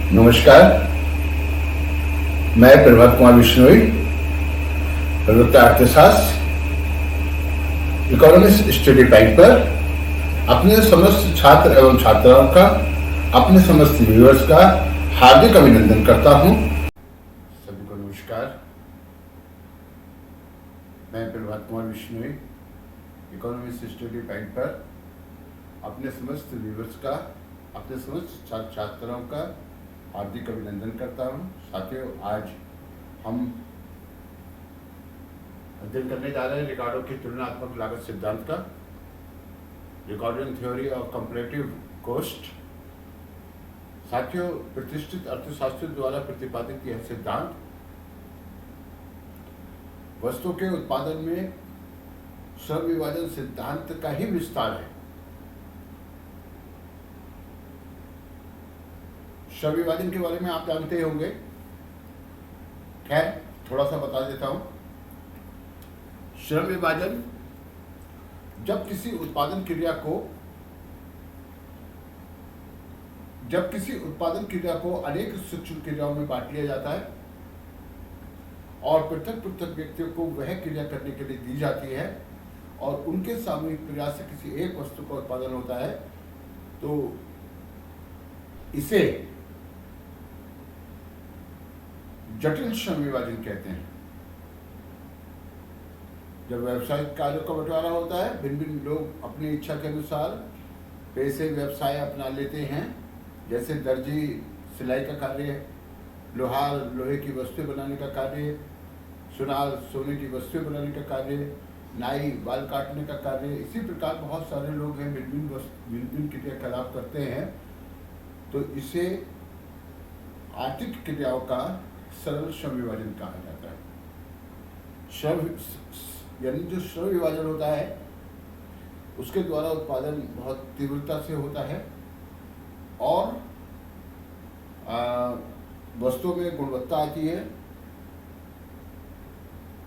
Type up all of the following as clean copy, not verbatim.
नमस्कार, मैं प्रभात कुमार बिश्नोई, प्रवक्ता अर्थशास्त्र, इकोनॉमिक्स स्टडी पैक पर अपने समस्त छात्र एवं छात्राओं का, अपने समस्त व्यूअर्स का हार्दिक अभिनंदन करता हूं। सभी को नमस्कार, मैं Prabhat Kumar Bishnoi, economics study pack पर अपने समस्त व्यूअर्स का, अपने समस्त छात्र छात्राओं का हार्दिक अभिनंदन करता हूं। साथियों, आज हम अध्ययन करने जा रहे हैं रिकार्डो की तुलनात्मक लागत सिद्धांत का, रिकॉर्डियन थ्योरी ऑफ कंपैरेटिव कॉस्ट। साथियों, प्रतिष्ठित अर्थशास्त्रियों द्वारा प्रतिपादित यह सिद्धांत वस्तु के उत्पादन में श्रम विभाजन सिद्धांत का ही विस्तार है। श्रम विभाजन के बारे में आप जानते ही होंगे, खैर थोड़ा सा बता देता हूं। श्रम विभाजन जब किसी उत्पादन क्रिया को अनेक सूक्ष्म क्रियाओं में बांट लिया जाता है और पृथक पृथक व्यक्तियों को वह क्रिया करने के लिए दी जाती है और उनके सामूहिक प्रयास से किसी एक वस्तु का उत्पादन होता है, तो इसे जटिल श्रम विभाजन कहते हैं। जब व्यावसायिक कार्यों का बंटवारा होता है, भिन्न भिन्न लोग अपनी इच्छा के अनुसार पैसे व्यवसाय अपना लेते हैं, जैसे दर्जी सिलाई का कार्य, लोहार लोहे की वस्तुएं बनाने का कार्य, सुनार सोने की वस्तुएं बनाने का कार्य, नाई बाल काटने का कार्य। इसी प्रकार बहुत सारे लोग हैं, भिन्न भिन्न क्रियाकलाप करते हैं, तो इसे आर्थिक क्रियाओं का सरल श्रम विभाजन कहा जाता है। यानी जो श्रम विभाजन होता है उसके द्वारा उत्पादन बहुत तीव्रता से होता है और वस्तुओं में गुणवत्ता आती है।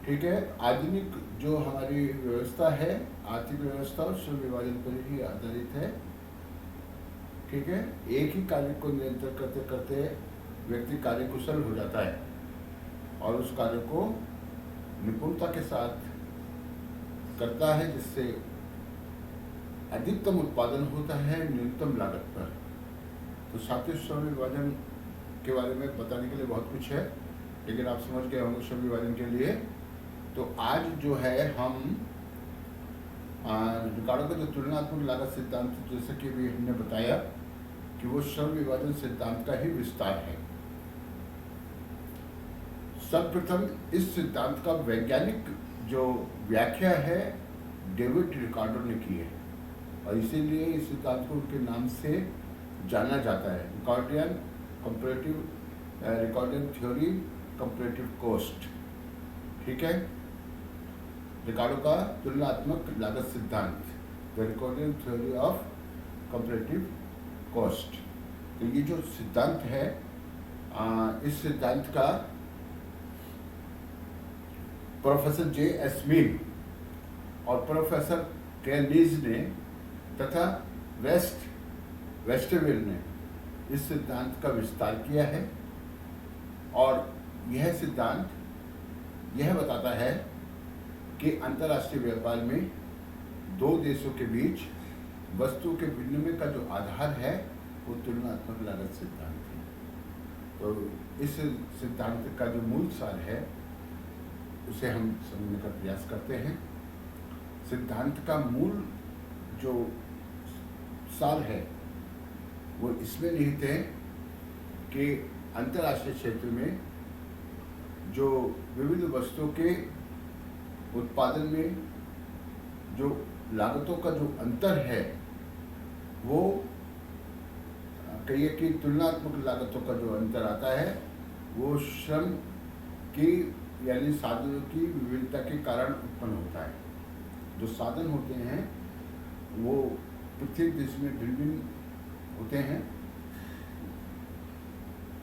ठीक है, आधुनिक जो हमारी व्यवस्था है, आर्थिक व्यवस्था और श्रम विभाजन पर ही आधारित है। ठीक है, एक ही कार्य को नियंत्रण करते करते व्यक्ति कार्य कुशल हो जाता है और उस कार्य को निपुणता के साथ करता है, जिससे अधिकतम उत्पादन होता है न्यूनतम लागत पर। तो साथियों, श्रम विभाजन के बारे में बताने के लिए बहुत कुछ है, लेकिन आप समझ गए होंगे श्रम विभाजन के लिए। तो आज जो है हम रिकार्डो का जो तुलनात्मक लागत सिद्धांत, जैसे कि भी हमने बताया कि वो श्रम विभाजन सिद्धांत का ही विस्तार है। सर्वप्रथम इस सिद्धांत का वैज्ञानिक जो व्याख्या है डेविड रिकार्डो ने की है और इसीलिए इस सिद्धांत को उनके नाम से जाना जाता है, रिकॉर्डियन थ्योरी कंपैरेटिव कॉस्ट। ठीक है, रिकार्डो का तुलनात्मक लागत सिद्धांत, the Ricardian theory of comparative cost. तो ये जो सिद्धांत है, इस सिद्धांत का प्रोफेसर जे एस मिल और प्रोफेसर कैनिज ने तथा वेस्टवेल ने इस सिद्धांत का विस्तार किया है और यह सिद्धांत यह बताता है कि अंतर्राष्ट्रीय व्यापार में दो देशों के बीच वस्तु के विनिमय का जो आधार है वो तुलनात्मक लागत सिद्धांत है। तो इस सिद्धांत का जो मूल सार है उसे हम समझने का प्रयास करते हैं। सिद्धांत का मूल जो सार है वो इसमें निहित है कि अंतर्राष्ट्रीय क्षेत्र में जो विविध वस्तुओं के उत्पादन में जो लागतों का जो अंतर है, वो कहिए कि तुलनात्मक लागतों का जो अंतर आता है वो श्रम की यानी साधनों की विविधता के कारण उत्पन्न होता है। जो साधन होते हैं वो प्रत्येक देश में भिन्न भिन्न होते हैं,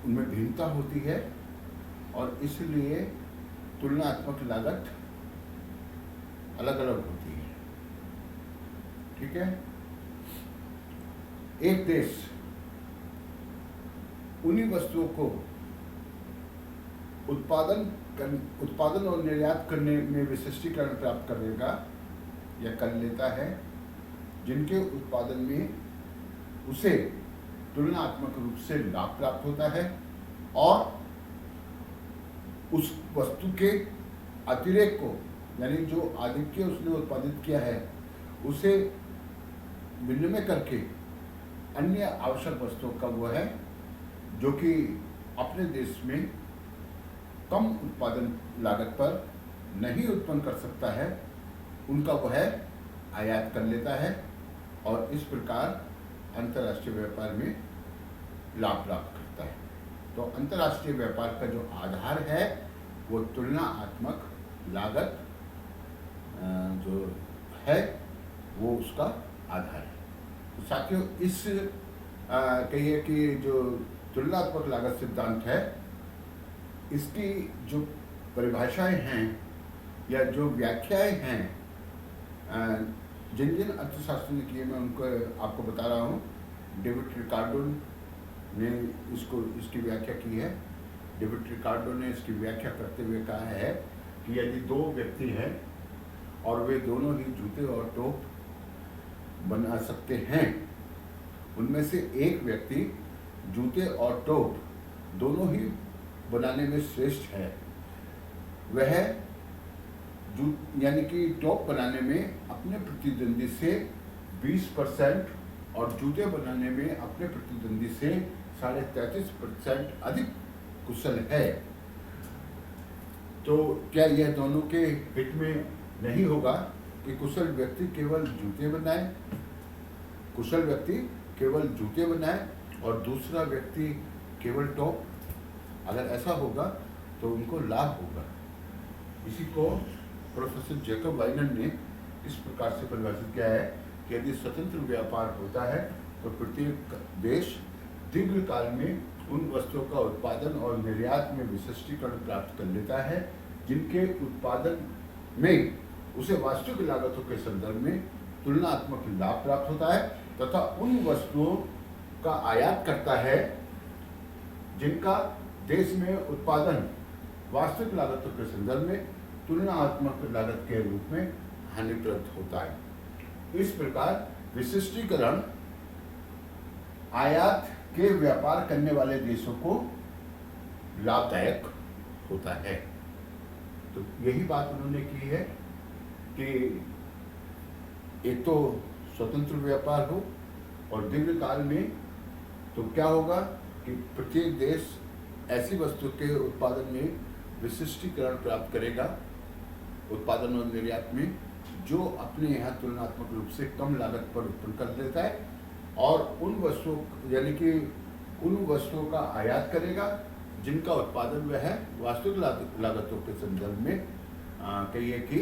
उनमें भिन्नता होती है और इसलिए तुलनात्मक लागत अलग अलग होती है। ठीक है, एक देश उन्हीं वस्तुओं को उत्पादन और निर्यात करने में विशिष्टीकरण प्राप्त करेगा या कर लेता है, जिनके उत्पादन में उसे तुलनात्मक रूप से लाभ प्राप्त होता है और उस वस्तु के अतिरेक को, यानी जो आधिक्य उसने उत्पादित किया है, उसे विनिमय करके अन्य आवश्यक वस्तुओं का वो है जो कि अपने देश में कम उत्पादन लागत पर नहीं उत्पन्न कर सकता है, उनका वह आयात कर लेता है और इस प्रकार अंतर्राष्ट्रीय व्यापार में लाभ प्राप्त करता है। तो अंतर्राष्ट्रीय व्यापार का जो आधार है वो तुलनात्मक लागत जो है वो उसका आधार है। तो साथियों, इस कहिए कि जो तुलनात्मक लागत सिद्धांत है, इसकी जो परिभाषाएं हैं या जो व्याख्याएं हैं जिन जिन अर्थशास्त्री ने किए, मैं उनको आपको बता रहा हूँ। डेविड रिकार्डो ने इसकी व्याख्या की है। डेविड रिकार्डो ने इसकी व्याख्या करते हुए कहा है कि यदि दो व्यक्ति हैं और वे दोनों ही जूते और टोप बना सकते हैं, उनमें से एक व्यक्ति जूते और टोप दोनों ही बनाने में श्रेष्ठ है, वह यानी कि टॉप बनाने में अपने प्रतिद्वंदी से 20% और जूते बनाने में अपने प्रतिद्वंदी से 33.5% अधिक कुशल है। तो क्या यह दोनों के हित में नहीं होगा कि कुशल व्यक्ति केवल जूते बनाए और दूसरा व्यक्ति केवल टॉप? अगर ऐसा होगा तो उनको लाभ होगा। इसी को प्रोफेसर जैकब वाइनर ने इस प्रकार से परिभाषित किया है कि यदि स्वतंत्र व्यापार होता है तो प्रत्येक देश दीर्घकाल में उन वस्तुओं का उत्पादन और निर्यात में विशिष्टीकरण प्राप्त कर लेता है जिनके उत्पादन में उसे वास्तविक लागतों के संदर्भ में तुलनात्मक लाभ प्राप्त होता है, तथा उन वस्तुओं का आयात करता है जिनका देश में उत्पादन वास्तविक लागतों के संदर्भ में तुलनात्मक लागत के रूप में हानिप्रद होता है। इस प्रकार विशिष्टीकरण आयात के व्यापार करने वाले देशों को लाभदायक होता है। तो यही बात उन्होंने की है कि एक तो स्वतंत्र व्यापार हो और दीर्घकाल में तो क्या होगा कि प्रत्येक देश ऐसी वस्तु के उत्पादन में विशिष्टीकरण प्राप्त करेगा उत्पादन और निर्यात में, जो अपने यहाँ तुलनात्मक रूप से कम लागत पर उत्पन्न कर देता है और उन वस्तुओं यानी कि उन वस्तुओं का आयात करेगा जिनका उत्पादन वह वास्तविक लागतों के संदर्भ में कहिए कि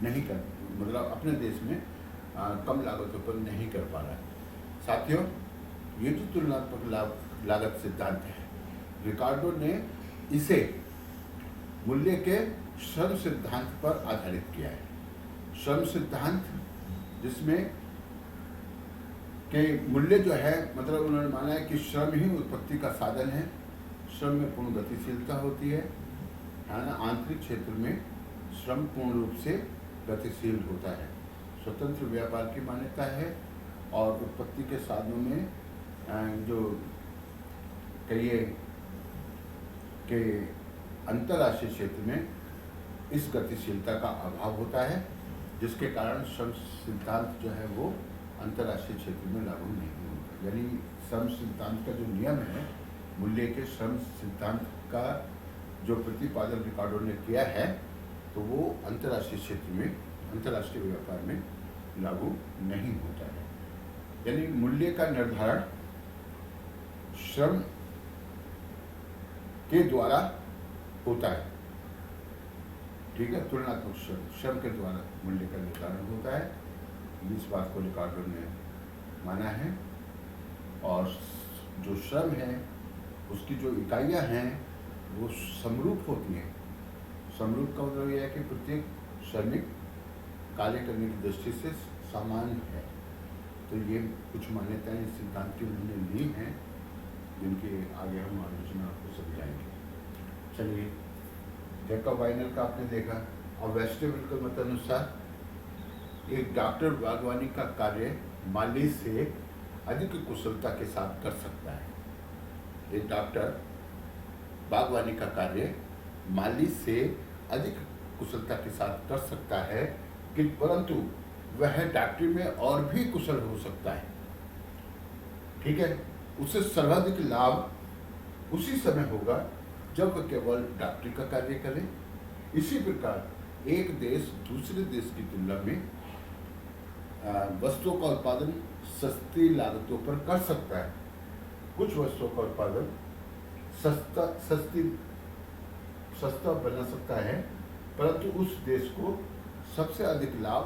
नहीं कर, मतलब अपने देश में कम लागतों पर नहीं कर पा रहा है। साथियों, ये जो तुलनात्मक लागत सिद्धांत है, रिकार्डो ने इसे मूल्य के श्रम सिद्धांत पर आधारित किया है। श्रम सिद्धांत जिसमें कि मूल्य जो है, मतलब उन्होंने माना है कि श्रम ही उत्पत्ति का साधन है, श्रम में पूर्ण गतिशीलता होती है ना। आंतरिक क्षेत्र में श्रम पूर्ण रूप से गतिशील होता है। स्वतंत्र व्यापार की मान्यता है और उत्पत्ति के साधनों में जो कहिए कि अंतर्राष्ट्रीय क्षेत्र में इस गतिशीलता का अभाव होता है, जिसके कारण श्रम सिद्धांत जो है वो अंतर्राष्ट्रीय क्षेत्र में लागू नहीं होता। यानी श्रम सिद्धांत का जो नियम है, मूल्य के श्रम सिद्धांत का जो प्रतिपादन रिकार्डो ने किया है, तो वो अंतर्राष्ट्रीय क्षेत्र में, अंतर्राष्ट्रीय व्यापार में लागू नहीं होता है। यानी मूल्य का निर्धारण श्रम के द्वारा होता है, ठीक है। तुलनात्मक श्रम के द्वारा मूल्य का निर्धारण होता है, इस बात को रिकार्डो ने माना है। और जो श्रम है उसकी जो इकाइयाँ हैं वो समरूप होती हैं। समरूप का मतलब यह है कि प्रत्येक श्रमिक कार्य करने की दृष्टि से समान है। तो ये कुछ मान्यताएं इस सिद्धांत की उन्होंने ली हैं के आगे हम आलोचना आपको समझाएंगे। चलिए, जैकब वाइनर का आपने देखा, और वेस्टेबल के मत अनुसार एक डॉक्टर बागवानी का कार्य माली से अधिक कुशलता के साथ कर सकता है। एक डॉक्टर बागवानी का कार्य माली से अधिक कुशलता के साथ कर सकता है, कि परंतु वह डॉक्टरी में और भी कुशल हो सकता है। ठीक है, उसे सर्वाधिक लाभ उसी समय होगा जब वह केवल डॉक्टरी का कार्य करे। इसी प्रकार एक देश दूसरे देश की तुलना में वस्तुओं का उत्पादन सस्ती लागतों पर कर सकता है। कुछ वस्तुओं का उत्पादन सस्ता बना सकता है, परंतु उस देश को सबसे अधिक लाभ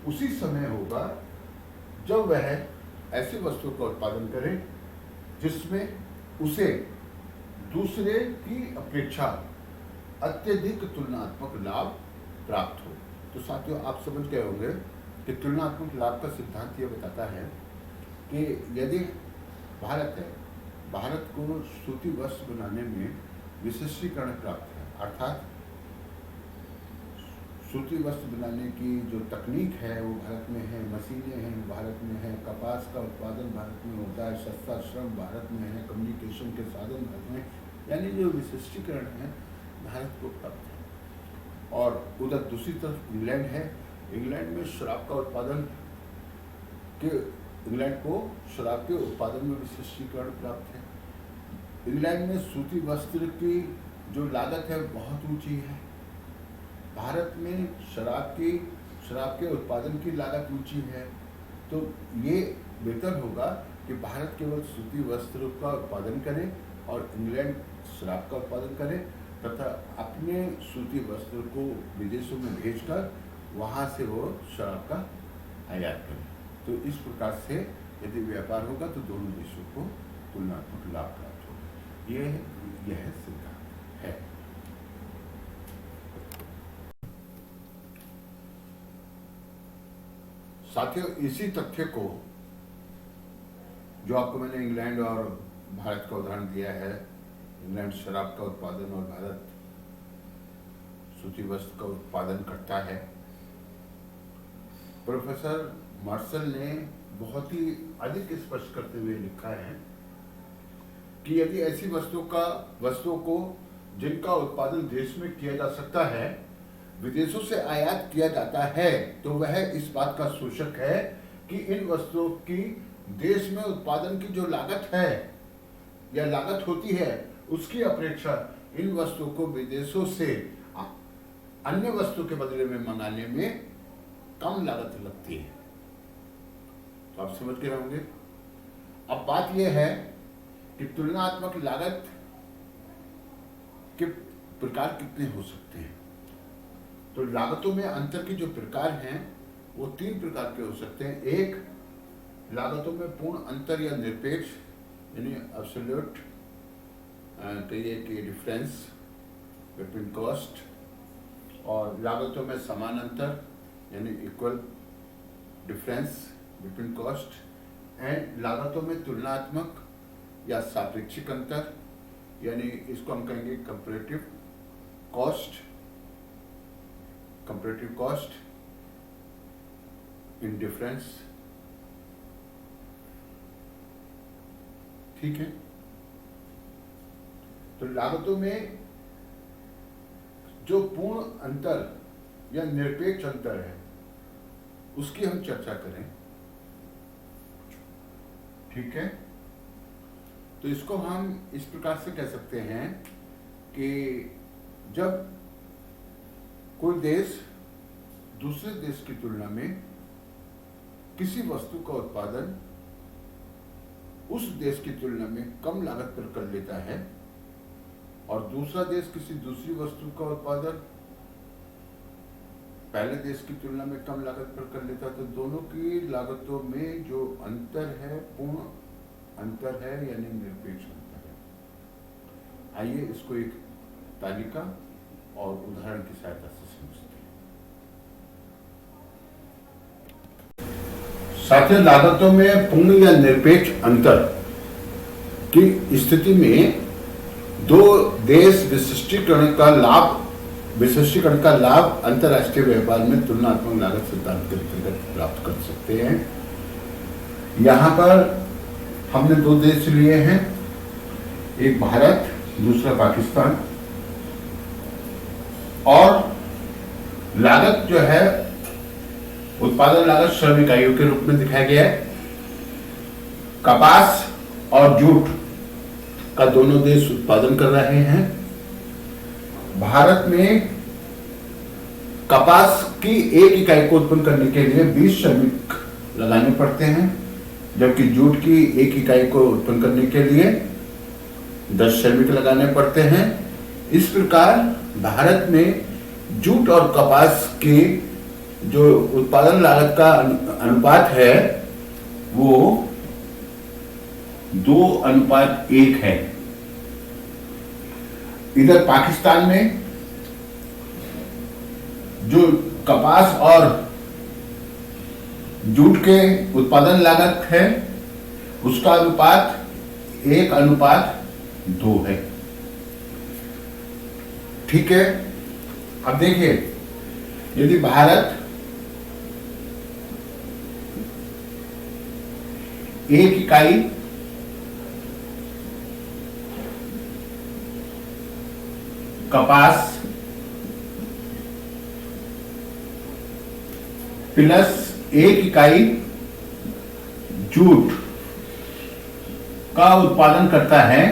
उसी समय होगा जब वह ऐसी वस्तुओं का उत्पादन करे जिसमें उसे दूसरे की अपेक्षा अत्यधिक तुलनात्मक लाभ प्राप्त हो। तो साथियों, आप समझ गए होंगे कि तुलनात्मक लाभ का सिद्धांत ये बताता है कि यदि भारत को सूती वस्त्र बनाने में विशिष्टीकरण प्राप्त है, अर्थात सूती वस्त्र बनाने की जो तकनीक है वो भारत में है, मशीनें हैं भारत में है, कपास का उत्पादन भारत में होता है, सस्ता श्रम भारत में है, कम्युनिकेशन के साधन भारत में, यानी जो विशिष्टीकरण है भारत को प्राप्त है। और उधर दूसरी तरफ इंग्लैंड है। इंग्लैंड को शराब के उत्पादन में विशिष्टीकरण प्राप्त है। इंग्लैंड में सूती वस्त्र की जो लागत है बहुत ऊंची है। भारत में शराब के उत्पादन की लागत ऊंची है। तो ये बेहतर होगा कि भारत केवल सूती वस्त्र का उत्पादन करे और इंग्लैंड शराब का उत्पादन करे, तथा अपने सूती वस्त्र को विदेशों में भेजकर वहाँ से वो शराब का आयात करे। तो इस प्रकार से यदि व्यापार होगा तो दोनों देशों को तुलनात्मक लाभ प्राप्त होगा। यह सिद्धांत है। साथियों, इसी तथ्य को जो आपको मैंने इंग्लैंड और भारत का उदाहरण दिया है, इंग्लैंड शराब का उत्पादन और भारत सूती वस्त्र का उत्पादन करता है, प्रोफेसर मार्शल ने बहुत ही अधिक स्पष्ट करते हुए लिखा है कि यदि ऐसी वस्तुओं को जिनका उत्पादन देश में किया जा सकता है विदेशों से आयात किया जाता है, तो वह इस बात का सूचक है कि इन वस्तुओं की देश में उत्पादन की जो लागत है या लागत होती है उसकी अपेक्षा इन वस्तुओं को विदेशों से अन्य वस्तु के बदले में मंगाने में कम लागत लगती है। तो आप समझ के होंगे। अब बात यह है कि तुलनात्मक लागत के प्रकार कितने हो सकते हैं। तो लागतों में अंतर के जो प्रकार हैं वो 3 प्रकार के हो सकते हैं। एक, लागतों में पूर्ण अंतर या निरपेक्ष यानी एब्सोल्यूट डिफरेंस बिटवीन कॉस्ट, और लागतों में समान अंतर यानी equal difference between cost, and लागतों में तुलनात्मक या सापेक्षिक अंतर यानी इसको हम कहेंगे कंपैरेटिव कॉस्ट इन डिफरेंस। ठीक है, तो लागतों में जो पूर्ण अंतर या निरपेक्ष अंतर है उसकी हम चर्चा करें। ठीक है, तो इसको हम इस प्रकार से कह सकते हैं कि जब कोई देश दूसरे देश की तुलना में किसी वस्तु का उत्पादन उस देश की तुलना में कम लागत पर कर लेता है और दूसरा देश किसी दूसरी वस्तु का उत्पादन पहले देश की तुलना में कम लागत पर कर लेता है, तो दोनों की लागतों में जो अंतर है पूर्ण अंतर है यानी निरपेक्ष अंतर है। आइए इसको एक तालिका और उदाहरण की सहायता से समझते हैं। साथियों, लागतों में पूर्ण या निरपेक्ष अंतर की स्थिति में दो देश विशिष्टीकरण का लाभ अंतर्राष्ट्रीय व्यापार में तुलनात्मक लागत सिद्धांत के अंतर्गत प्राप्त कर सकते हैं। यहाँ पर हमने दो देश लिए हैं, एक भारत, दूसरा पाकिस्तान, और लागत जो है उत्पादन लागत श्रम इकाइयों के रूप में दिखाया गया है। कपास और जूट का दोनों देश उत्पादन कर रहे हैं। भारत में कपास की एक इकाई को उत्पन्न करने के लिए 20 श्रमिक लगाने पड़ते हैं, जबकि जूट की एक इकाई को उत्पन्न करने के लिए 10 श्रमिक लगाने पड़ते हैं। इस प्रकार भारत में जूट और कपास की जो उत्पादन लागत का अनुपात है वो 2:1 है। इधर पाकिस्तान में जो कपास और जूट के उत्पादन लागत है उसका अनुपात 1:2 है। ठीक है, अब देखिए, यदि भारत एक इकाई कपास प्लस एक इकाई जूट का उत्पादन करता है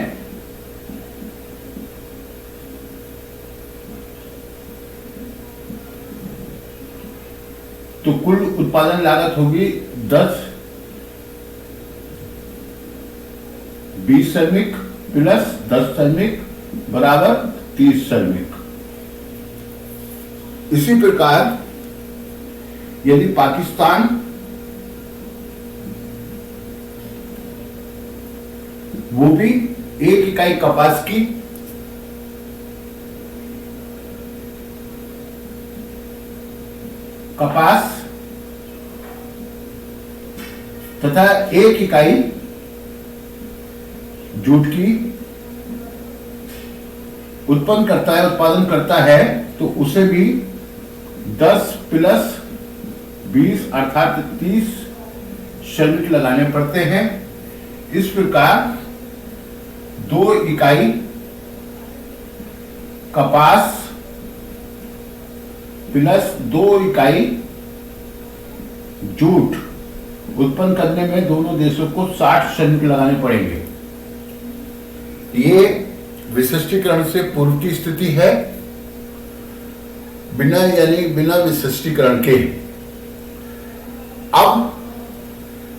तो कुल उत्पादन लागत होगी 20 श्रमिक प्लस 10 श्रमिक बराबर 30 श्रमिक। इसी प्रकार यदि पाकिस्तान वो भी एक इकाई कपास की तथा एक इकाई जूट की उत्पादन करता है तो उसे भी 10 प्लस 20 अर्थात 30 श्रमिक लगाने पड़ते हैं। इस प्रकार 2 इकाई कपास प्लस 2 इकाई जूट उत्पन्न करने में दोनों देशों को 60 श्रमिक लगाने पड़ेंगे। ये विशिष्टीकरण से पूर्व की स्थिति है, बिना विशिष्टीकरण के। अब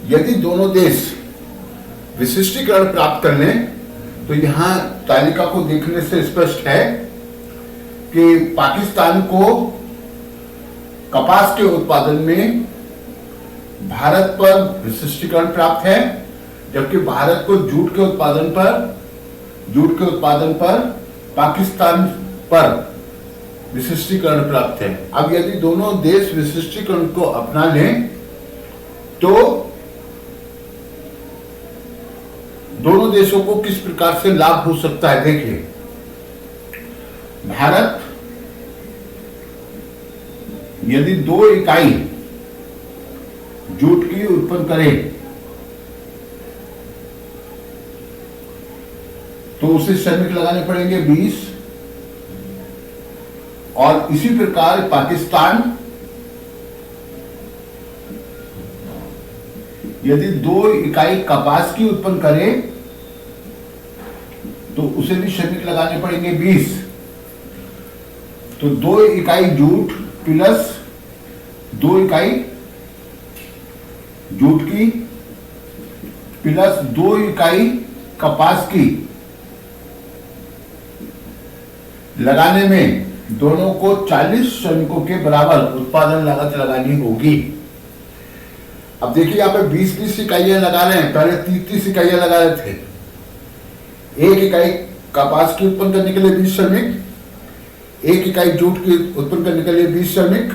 यदि दोनों देश विशिष्टीकरण प्राप्त कर लें तो यहां तालिका को देखने से स्पष्ट है कि पाकिस्तान को कपास के उत्पादन में भारत पर विशिष्टीकरण प्राप्त है, जबकि भारत को जूट के उत्पादन पर पाकिस्तान पर विशिष्टीकरण प्राप्त है। अब यदि दोनों देश विशिष्टीकरण को अपना लें तो दोनों देशों को किस प्रकार से लाभ हो सकता है। देखिए, भारत यदि 2 इकाई जूट की उत्पन्न करे तो उसे श्रमिक लगाने पड़ेंगे 20, और इसी प्रकार पाकिस्तान यदि 2 इकाई कपास की उत्पन्न करे तो उसे भी श्रमिक लगाने पड़ेंगे 20। तो 2 इकाई जूट प्लस 2 इकाई जूट की प्लस 2 इकाई कपास की लगाने में दोनों को 40 श्रमिकों के बराबर उत्पादन लागत लगानी होगी। अब देखिए, यहाँ पे 20-20 इकाइयां लगा रहे हैं, पहले 30-30 इकाइयां लगा रहे थे। एक इकाई कपास की उत्पन्न करने के लिए 20 श्रमिक, एक इकाई जूट की उत्पन्न करने के लिए 20 श्रमिक,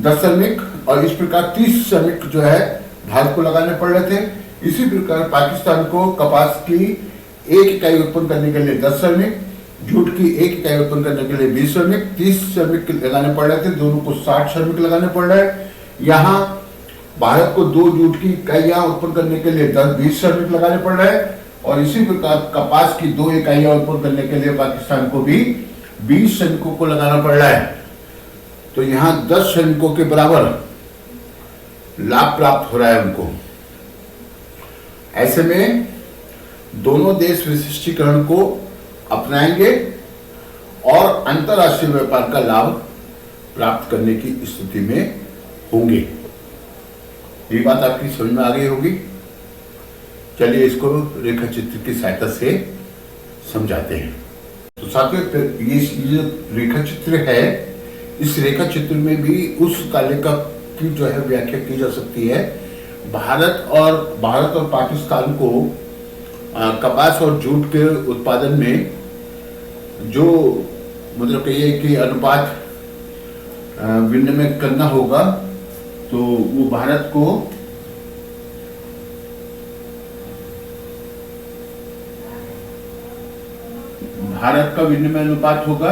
10 श्रमिक, और इस प्रकार 30 श्रमिक जो है भारत को लगाने पड़ रहे थे। इसी प्रकार पाकिस्तान को कपास की एक इकाई उत्पन्न करने के लिए 10 श्रमिक, जूट की एक इकाई उत्पन्न करने के लिए 20 श्रमिक, 30 श्रमिक लगाने पड़ रहे थे, दोनों को 60 श्रमिक लगाने पड़ रहे हैं। यहाँ भारत को 2 जूट की इकाइयां उत्पन्न करने के लिए 10-20 श्रमिक लगाने पड़ रहे हैं, और इसी प्रकार कपास की 2 इकाइयां उत्पन्न करने के लिए पाकिस्तान को भी 20 श्रमिकों को लगाना पड़ रहा है। तो यहाँ 10 श्रमिकों के बराबर लाभ प्राप्त हो रहा है उनको। ऐसे में दोनों देश विशिष्टीकरण को अपनाएंगे और अंतर्राष्ट्रीय व्यापार का लाभ प्राप्त करने की स्थिति में होंगे। ये बात आपकी समझ में आ गई होगी। चलिए इसको रेखा चित्र की सहायता से समझाते हैं। तो साथियों, ये जो रेखा चित्र है, इस रेखा चित्र में भी उस तालिका की जो है व्याख्या की जा सकती है। भारत और पाकिस्तान को कपास और जूट के उत्पादन में जो मतलब कहिए कि अनुपात विनिमय करना होगा, तो वो भारत को का विनिमय अनुपात होगा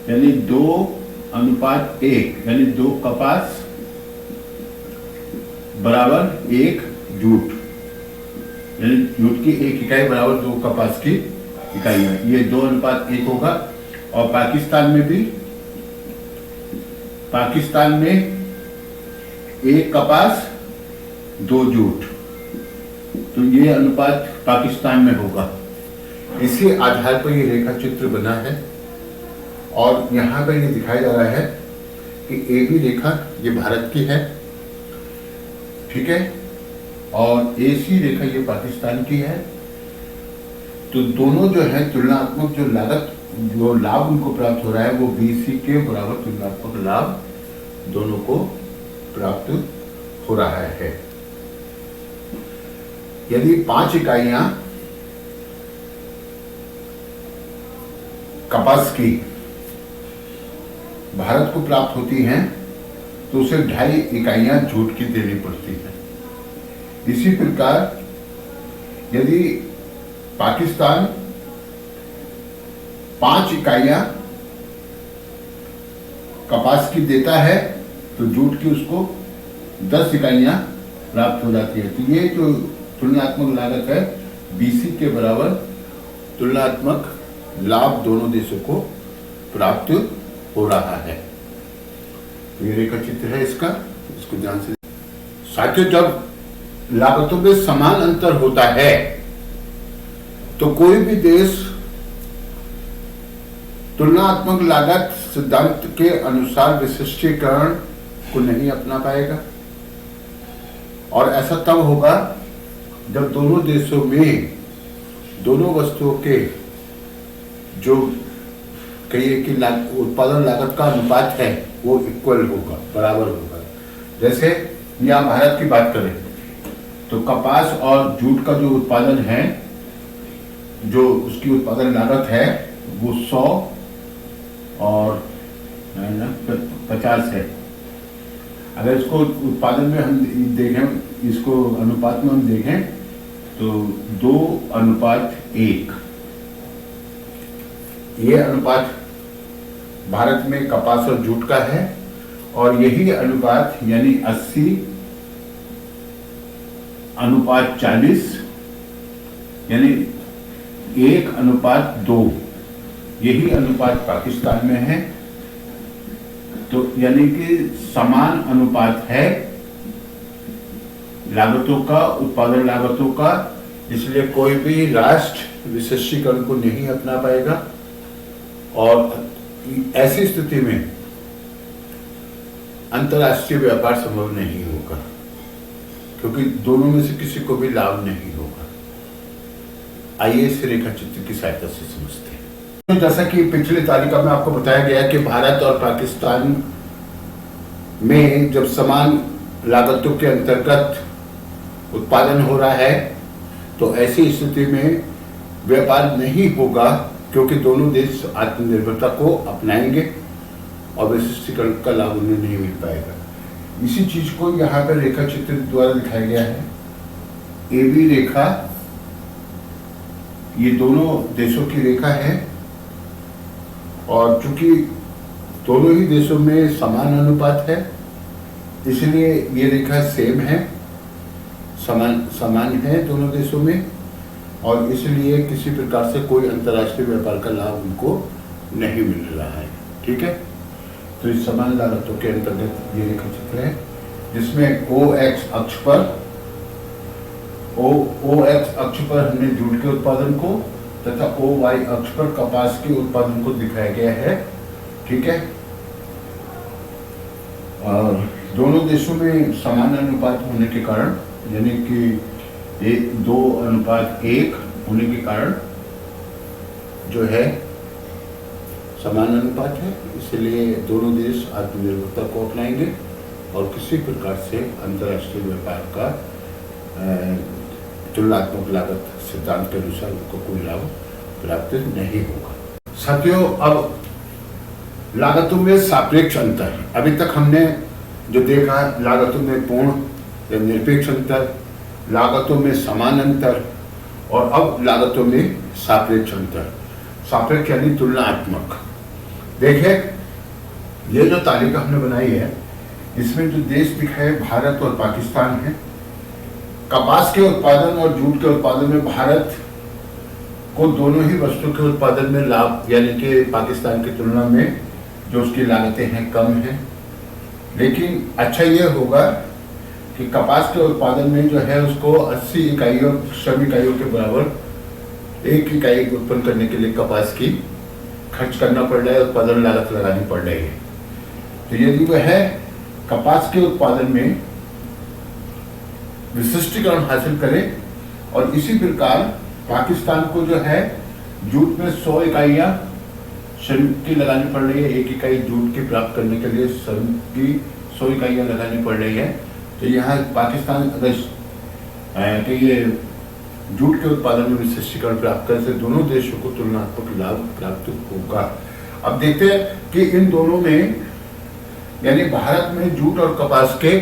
यानी 2:1, यानी 2 कपास बराबर 1 जूट, यानी जूट की 1 इकाई बराबर 2 कपास की इकाई है। ये 2:1 होगा। और पाकिस्तान में 1 कपास 2 जूट, तो ये अनुपात पाकिस्तान में होगा। इसी आधार पर ये रेखा चित्र बना है और यहाँ पर ये दिखाया जा रहा है कि AB रेखा ये भारत की है, ठीक है, और AC रेखा ये पाकिस्तान की है। तो दोनों जो है तुलनात्मक जो लाभ उनको प्राप्त हो रहा है वो BC के बराबर तुलनात्मक लाभ दोनों को प्राप्त हो रहा है। यदि 5 इकाइयां कपास की भारत को प्राप्त होती हैं तो उसे 2.5 इकाइयां जूट की देनी पड़ती है। इसी प्रकार यदि पाकिस्तान 5 इकाइयां कपास की देता है तो जूट की उसको 10 इकाइयां प्राप्त हो जाती है। तो ये जो तुलनात्मक लागत है BC के बराबर तुलनात्मक लाभ दोनों देशों को प्राप्त हो रहा है। तो ये रेखा चित्र है इसका, इसको ध्यान से। साथियों, जब लागतों में समान अंतर होता है तो कोई भी देश तुलनात्मक लागत सिद्धांत के अनुसार विशिष्टीकरण को नहीं अपना पाएगा। और ऐसा तब होगा जब दोनों देशों में दोनों वस्तुओं के जो कहिए कि उत्पादन लागत का अनुपात है वो इक्वल होगा, बराबर होगा। जैसे यहाँ भारत की बात करें तो कपास और जूट का जो उत्पादन है, जो उसकी उत्पादन लागत है वो 100 और 50 है। अगर इसको उत्पादन में हम देखें, इसको अनुपात में हम देखें तो 2:1 ये अनुपात भारत में कपास और जूट का है। और यही अनुपात यानी 80:40 यानी 1:2 यही अनुपात पाकिस्तान में है। तो यानी कि समान अनुपात है लागतों का, उत्पादन लागतों का, इसलिए कोई भी राष्ट्र विशिष्टीकरण को नहीं अपना पाएगा। और ऐसी स्थिति में अंतर्राष्ट्रीय व्यापार संभव नहीं होगा, क्योंकि दोनों में से किसी को भी लाभ नहीं होगा। आइए इस रेखा चित्र की सहायता से समझते हैं। तो जैसा कि पिछली तालिका में आपको बताया गया कि भारत और पाकिस्तान में जब समान लागतों के अंतर्गत उत्पादन हो रहा है तो ऐसी स्थिति में व्यापार नहीं होगा, क्योंकि दोनों देश आत्मनिर्भरता को अपनाएंगे और विशिष्टीकरण का लाभ उन्हें नहीं मिल पाएगा। इसी चीज को यहाँ पर रेखा चित्र द्वारा दिखाया गया है। AB रेखा ये दोनों देशों की रेखा है और चूंकि दोनों ही देशों में समान अनुपात है इसलिए ये रेखा सेम है, समान है दोनों देशों में और इसलिए किसी प्रकार से कोई अंतर्राष्ट्रीय व्यापार का लाभ उनको नहीं मिल रहा है। ठीक है, तो इस समान लागतों के अंतर्गत ये रेखा चित्र है जिसमें OX अक्ष पर हमने जूट के उत्पादन को तथा OY अक्ष पर कपास के उत्पादन को दिखाया गया है। ठीक है, और दोनों देशों में समान अनुपात होने के कारण यानी कि 2:1 होने के कारण जो है समान अनुपात है, इसलिए दोनों देश आत्मनिर्भरता को अपनाएंगे और किसी प्रकार से अंतर्राष्ट्रीय व्यापार का तुलनात्मक लागत सिद्धांत के अनुसार उनको कोई लाभ प्राप्त नहीं होगा। साथियों, अब लागतों में सापेक्ष अंतर, अभी तक हमने जो देखा लागतों में पूर्ण या निरपेक्ष अंतर, लागतों में समान अंतर और अब लागतों में सापेक्ष अंतर। सापेक्ष यानी तुलनात्मक। देखिए, ये जो तालिका हमने बनाई है इसमें जो देश दिखाए भारत और पाकिस्तान है। कपास के उत्पादन और जूट के उत्पादन में भारत को दोनों ही वस्तु के उत्पादन में लाभ यानी कि पाकिस्तान की तुलना में जो उसकी लागतें हैं कम हैं, लेकिन अच्छा ये होगा कि कपास के उत्पादन में जो है उसको 80 इकाइयों श्रम इकाइयों के बराबर 1 इकाई उत्पन्न करने के लिए कपास की खर्च करना पड़ रहा है, उत्पादन लागत लगानी पड़ रही है। तो यदि वह कपास के उत्पादन में विशिष्टीकरण हासिल करे और इसी प्रकार पाकिस्तान को जो है जूट में 100 इकाइयाँ श्रम की लगानी पड़ रही है, 1 इकाई जूट की प्राप्त करने के लिए श्रम की 100 इकाइयाँ लगानी पड़ रही है। तो यहाँ पाकिस्तान अगर ये जूट के उत्पादन में विशिष्टीकरण प्राप्त करने से दोनों देशों को तुलनात्मक लाभ प्राप्त होगा। अब देखते हैं कि इन दोनों में यानी भारत में जूट और कपास के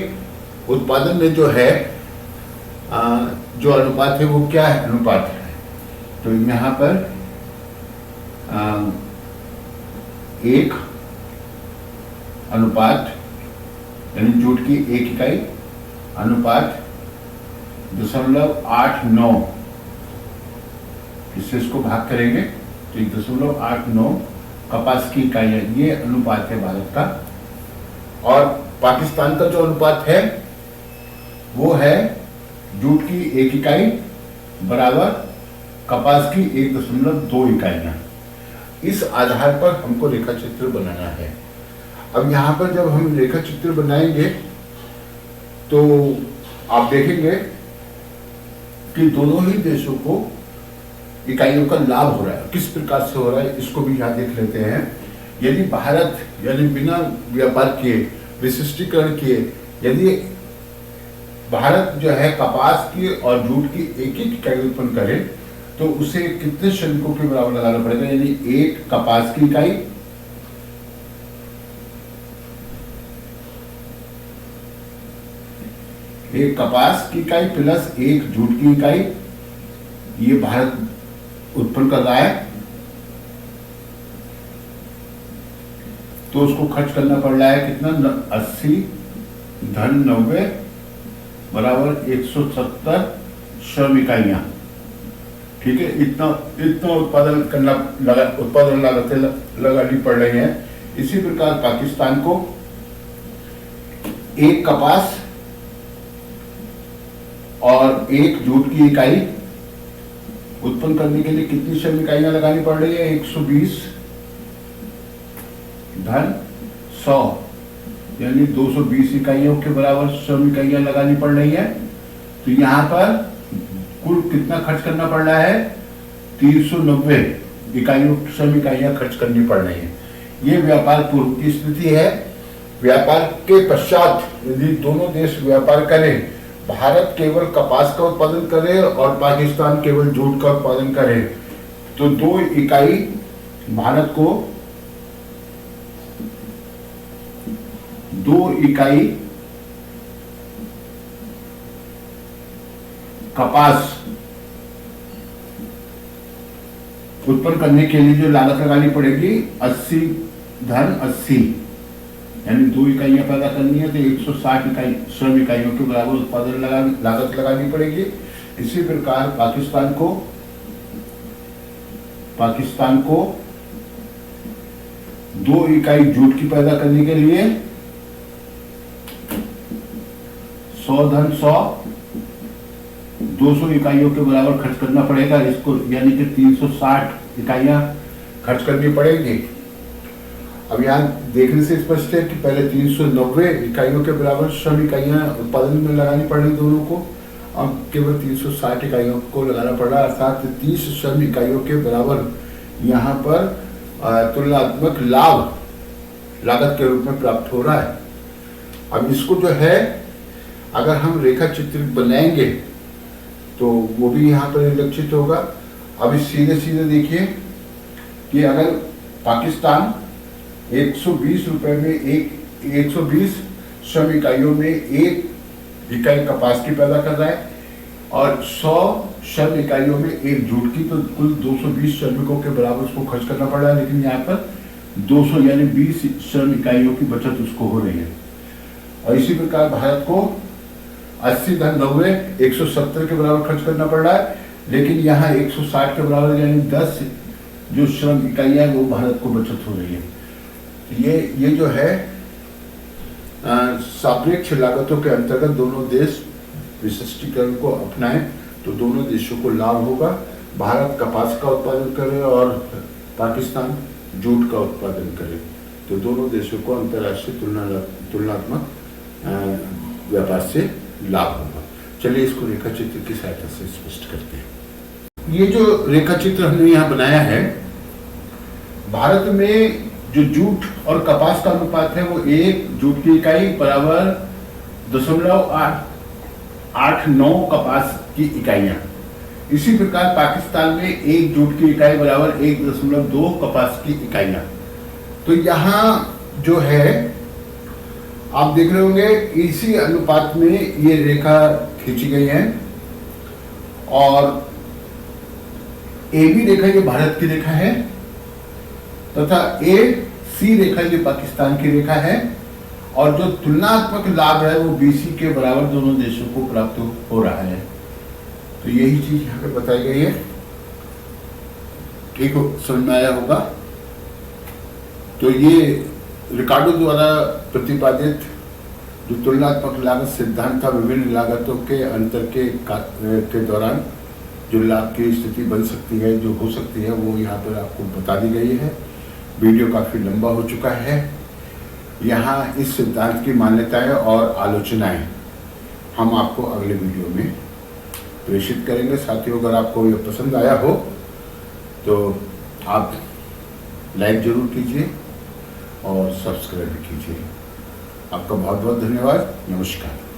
उत्पादन में जो है जो अनुपात है वो क्या है अनुपात है। तो यहाँ पर 1 अनुपात यानी जूट की 1 इकाई अनुपात 0.89, इससे इसको भाग करेंगे तो 0.89 कपास की इकाइयां, ये अनुपात है भारत का। और पाकिस्तान का जो अनुपात है वो है जूट की 1 इकाई बराबर कपास की 1.2 इकाइयां। इस आधार पर हमको रेखा चित्र बनाना है। अब यहाँ पर जब हम रेखा चित्र बनाएंगे तो आप देखेंगे कि दोनों ही देशों को इकाइयों का लाभ हो रहा है। किस प्रकार से हो रहा है इसको भी यहाँ देख लेते हैं। यदि भारत यानी बिना व्यापार किए विशिष्टीकरण किए यदि भारत जो है कपास की और जूट की 1-1 इकाई उत्पन्न करे तो उसे कितने श्रमिकों के बराबर लगाना पड़ेगा, यानी 1 कपास की इकाई एक कपास की इकाई प्लस 1 जूट की इकाई, ये भारत उत्पन्न कर रहा है तो उसको खर्च करना पड़ रहा है कितना 80 धन 90 बराबर 170 श्रम इकाइयां। ठीक है, इतना उत्पादन करना उत्पादन लागतें लगानी पड़ रही है। इसी प्रकार पाकिस्तान को 1 कपास और 1 जूट की इकाई उत्पन्न करने के लिए कितनी श्रम इकाइयां लगानी पड़ रही है 120 धन 100 यानी 220 इकाइयों के बराबर श्रम इकाइयां लगानी पड़ रही है। तो यहाँ पर कुल कितना खर्च करना पड़ रहा है 390 इकाइयों श्रम इकाइयां खर्च करनी पड़ रही है। ये व्यापार पूर्व की स्थिति है। व्यापार के पश्चात यदि दोनों देश व्यापार करें, भारत केवल कपास का उत्पादन करे और पाकिस्तान केवल जूट का उत्पादन करे तो 2 इकाई भारत को 2 इकाई कपास उत्पन्न करने के लिए जो लागत लगानी पड़ेगी 80 धन 80, यानी 2 इकाइयां पैदा करनी है तो 160 इकाई श्रम इकाइयों के बराबर उत्पादन लागत लगानी पड़ेगी। इसी प्रकार पाकिस्तान को 2 इकाई जूट की पैदा करने के लिए 100 धन 100 200 इकाइयों के बराबर खर्च करना पड़ेगा। इसको यानी कि 360 इकाइयां खर्च करनी पड़ेगी। अब यहाँ देखने से स्पष्ट है कि पहले 390 इकाइयों के बराबर श्रम इकाइयां उत्पादन में लगानी पड़ी दोनों को, अब केवल 360 इकाइयों को लगाना पड़ रहा है, अर्थात 30 श्रम इकाइयों के बराबर यहाँ पर तुलनात्मक लाभ लागत के रूप में प्राप्त हो रहा है। अब इसको जो है अगर हम रेखा चित्र बनाएंगे तो वो भी यहाँ पर परिलक्षित होगा। अभी सीधे सीधे देखिए कि अगर पाकिस्तान 120 रुपए में 120 श्रम इकाइयों में 1 इकाई कपास की पैदा कर रहा है और 100 श्रम इकाइयों में 1 जूट की, तो कुल 220 श्रमिकों के बराबर उसको खर्च करना पड़ रहा है, लेकिन यहाँ पर 200 यानी 20 श्रम इकाइयों की बचत उसको हो रही है। और इसी प्रकार भारत को 80 धन 90 170 के बराबर खर्च करना पड़ रहा है, लेकिन यहाँ 160 के बराबर यानी 10 जो श्रम इकाइयां वो भारत को बचत हो रही है। ये जो है सापेक्ष लागतों के अंतर्गत दोनों देश विशिष्टीकरण को अपनाएं तो दोनों देशों को लाभ होगा। भारत कपास का उत्पादन करे और पाकिस्तान जूट का उत्पादन करे तो दोनों देशों को अंतर्राष्ट्रीय तुलनात्मक व्यापार से लाभ होगा। चलिए इसको रेखा चित्र की सहायता से स्पष्ट करते हैं। ये जो रेखा चित्र हमने यहाँ बनाया है, भारत में जो जूट और कपास का अनुपात है वो 1 जूट की इकाई बराबर 0.89 कपास की इकाइयां। इसी प्रकार पाकिस्तान में 1 जूट की इकाई बराबर 1.2 कपास की इकाइयां। तो यहाँ जो है आप देख रहे होंगे इसी अनुपात में ये रेखा खींची गई है और AB रेखा ये भारत की रेखा है तथा AC रेखा ये पाकिस्तान की रेखा है और जो तुलनात्मक लाभ है वो BC के बराबर दोनों देशों को प्राप्त हो रहा है। तो यही चीज यहाँ पे बताई गई है। ठीक हो, समझ में आया होगा। तो ये रिकार्डो द्वारा प्रतिपादित जो तुलनात्मक लागत सिद्धांत था, विभिन्न लागतों के अंतर के दौरान जो लाभ की स्थिति बन सकती है, जो हो सकती है, वो यहाँ पर आपको बता दी गई है। वीडियो काफ़ी लंबा हो चुका है। यहाँ इस सिद्धांत की मान्यताएं और आलोचनाएं हम आपको अगले वीडियो में प्रेषित करेंगे। साथियों, अगर आपको ये पसंद आया हो तो आप लाइक जरूर कीजिए और सब्सक्राइब कीजिए। आपका बहुत बहुत धन्यवाद। नमस्कार।